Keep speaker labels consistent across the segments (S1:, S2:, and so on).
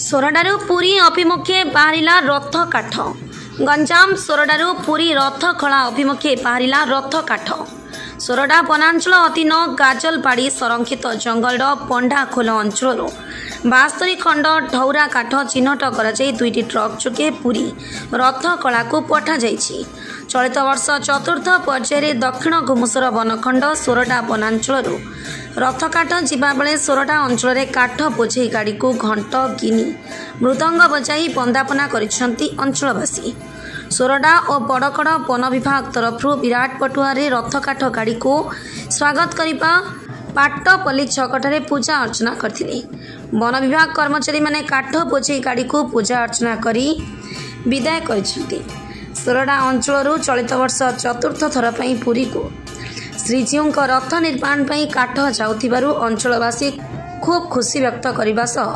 S1: सोरडारू पुरी अभिमुखे बाहरिला रथ काठ। गंजाम सोरडारू पुरी रथ खला अभिमुखे बाहरिला रथ काठ। सोरडा वनांचल अधीन गाजलबाड़ी संरक्षित जंगल पंडाखोल अंचल 72 खंड ढौरा काठ चिन्हट कर दुईटी ट्रक जोगे पुरी रथ कला को पठा जाइछि। चलित वर्ष चतुर्थ पर्यायर दक्षिण घुमुसर वनखंड सोरडा वनांचल रथ काठ जीवा बेले सोरडा अंचल काठ बोझे गाड़ी को घंट गिनी मृदंग बजाई बंदापना करिसेंती अंचलवासी। सोरडा और बड़कड़ वन विभाग तरफ विराट पटुआरे रथ काठ गाड़ी को स्वागत करने पाटपल्ली छकठारे पूजा अर्चना करथिले। वन विभाग कर्मचारी माने काठ बोझे गाड़ी को पूजा अर्चना करी विदाय करिसेंती। सोरडा अंचल चलित वर्ष चतुर्थ थर पई पुरी को श्रीजीऊ रथ निर्माण पई काठ जाउथिबारु अंचलवासी खूब खुशी व्यक्त करने सह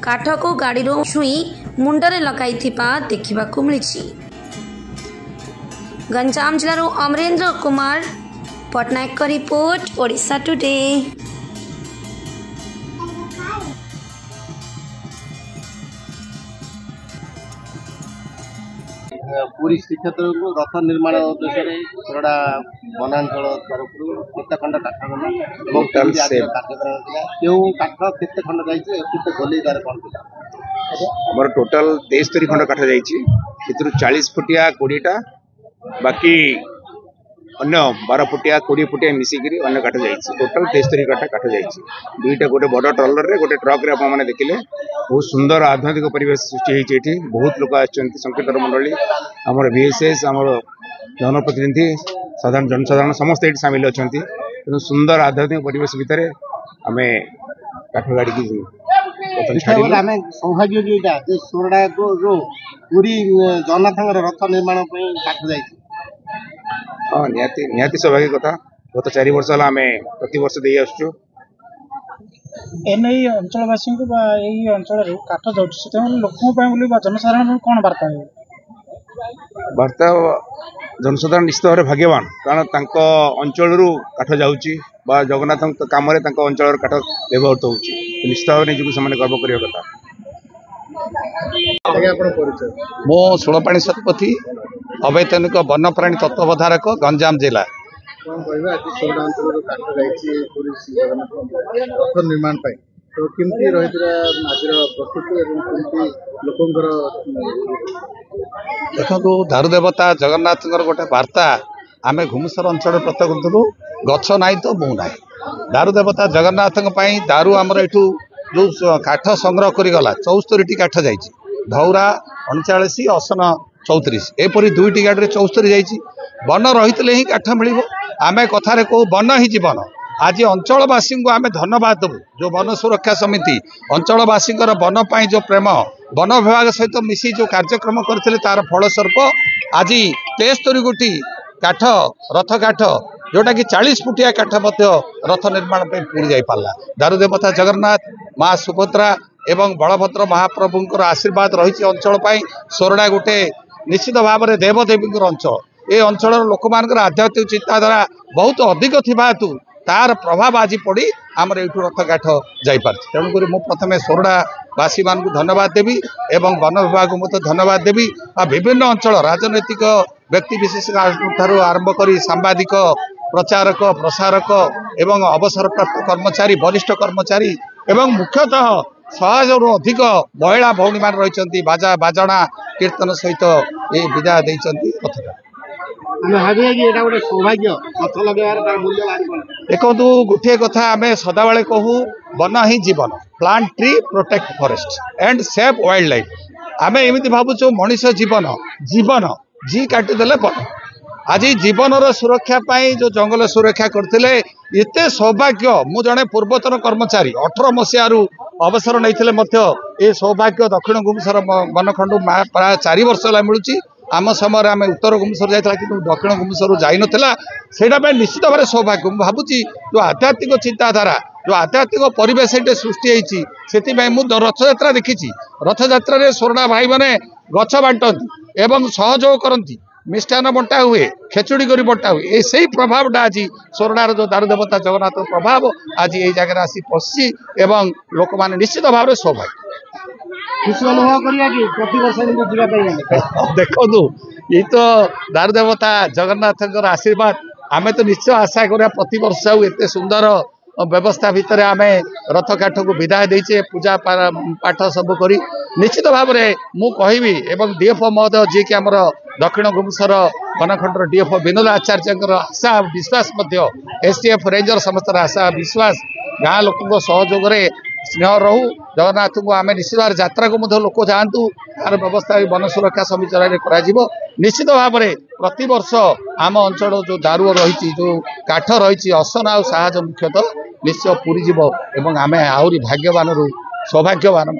S1: काठ को गाड़ी छुई मुंडरे लगाइथिबा देखिबाकू मिलिछि। गंजाम जिल्लारू अमरेंद्र कुमार पटनायक का रिपोर्ट ओडिशा टुडे।
S2: पूरी श्रीक्षेत्र को रथ निर्माण उद्देश्य सोरडा वनांचल तरफ केते खंड काठ क्यों काठ केते खंड जाइए गोली तार कौन
S3: हमर टोटल 73 खंड काठ जाइए 40 फुटिया 20टा बाकी अन्य 12 फुटिया 20 फुटिया मिसिकी अन्य काठ जाइए टोटल 73 काठ जाइए। दुईटा गोटे बड़ ट्रलर रे गोटे ट्रक रे आप मैंने देखिले बहुत सुंदर आध्यात्मिक परिवेश सृष्टि होती। बहुत लोग आंकीर्तन मंडली आमर VSS आमर जनप्रतिनिधि साधारण जनसाधारण समस्त ये सामिल अच्छा तेणु सुंदर आध्यात्मिक परिवेश भितर आम काठ गाड़ी की
S2: सौभाग्य जो सोरडा को जो पूरी जगन्नाथ रथ निर्माण काठ जाइए।
S3: हाँ निहाती सौभाग्य कथा गत 4 वर्ष है आम प्रति वर्ष दे आसुँ
S4: एने अंचलवासी अंचल काठ जाऊँ लोकों जनसाधारण कौन वार्ता है
S3: वार्ता जनसाधारण निश्चित भाव भाग्यवान कारण अंचल काठ जाऊँगी जगन्नाथ कम अंचल काठ व्यवहृत हो निश्चित भाव निजी गर्व करने कथा।
S5: मो षोलपाणी शतपथी अवैतनिक वन्यप्राणी तत्वधारक गंजाम जिला
S2: निर्माण तो केमती
S5: देखो दारुदेवता जगन्नाथ गोटे वार्ता आम घुमुसर अंचल प्रत्येक करूँ गछ ना तो मु ना दारुदेवता जगन्नाथ दारु आमर एठू जो काठ संग्रह करगला 74 काठ जाइए धौरा 39 असन 34 एपरी दुईटी गाड़ी 74 जाइए वन रही ही काठ मिल आम कथार कहू वन ही जीवन। आज अंचलवासी को आम धन्यवाद देवु जो वन सुरक्षा समिति अंचलवासी वन पाई जो प्रेम वन विभाग सहित मिसी जो कार्यक्रम करते तार फलस्वरूप आज 73 गोटी काठ रथ काठ जोटा कि 40 फुटिया काठ रथ निर्माण पूरी जा पारा। दारुदेवता जगन्नाथ माँ सुभद्रा एवं बलभद्र महाप्रभुंर आशीर्वाद रही अंचल सोरडा गोटे निश्चित भाव में देवदेवी अंचल ये अंचल लोक मान आध्यात्मिक चिंताधारा बहुत अधिक थी तार प्रभाव आज पड़ी आमर ये रथ काठ जापर तेणुक मुझे प्रथम सोरडावासी मान धन्यवाद देवी एवं वन विभाग को धन्यवाद देवी विभिन्न अंचल राजनैतिक व्यक्ति विशेष ठारू आरंभ कर सांबादिक प्रचारक प्रसारक एवं अवसर प्राप्त कर्मचारी वरिष्ठ कर्मचारी एवं मुख्यतः 100 रु अधिक महिला भौणी मान रही बाजा बाजणा कीर्तन सहित ये विदा देती देखो गोटे कथा आम सदा बेले कहू वन ही जीवन plant tree protect forest and save wild life आम एमती भावुँ मनीष जीवन जीवन जी काटिदेले वन आज जीवन सुरक्षा जो जंगल सुरक्षा करते एत सौभाग्य मु जड़े पूर्वतन कर्मचारी 18 मसीह अवसर नहीं सौभाग्य दक्षिण घुमुसर वनखंड प्राय 4 वर्ष है मिलूँ आम समय आम उत्तर घुमुसर जाता कि दक्षिण घुमुसर जाई नाला से निश्चित भाव सौभाग्य मुझे भावुँ जो आध्यात्मिक चिंताधारा जो आध्यात्मिक परिवेश ये सृष्टि होती मुझे रथयात्रा देखी रथयात्रा सोरडा भाई मैंने गछ बांटती एवं सहयोग करती मिष्टान बंटा हुए खेचुड़ी कर बंटा हुए से प्रभावटा आज सोरडार जो दारुदेवता जगन्नाथ प्रभाव आज ये जगह आसी पशि एवं लोक मैंने निश्चित भाव में सौभाग्य।
S2: खुशी अनुभव करिया कि प्रति वर्ष जीवा
S5: देखु ये तो दारू देवता जगन्नाथ आशीर्वाद आमे तो निश्चय आशा करा प्रति वर्ष एते सुंदर व्यवस्था भितर आम रथ काठ को विदाय देचे पूजा पाठ सब करी निश्चित भाव में मु कहबी एवं डीएफओ महोदय जी कि आमर दक्षिण गुमसर बनखंडर डीएफओ विनोद आचार्य आशा विश्वास एसटीएफ रेंजर समस्त आशा विश्वास गाँ लोक सहयोग स्नेह रहू जगन्नाथ को आम निश्चित भाव यात्रा को लोक जातु तार व्यवस्था वन सुरक्षा समिति निश्चित भाव में प्रति वर्ष आम अंचल जो दारू रही जो काठ रही असना और साहज मुख्यतः निश्चय पूरी जीव एवं आम आहरी भाग्यवान सौभाग्यवान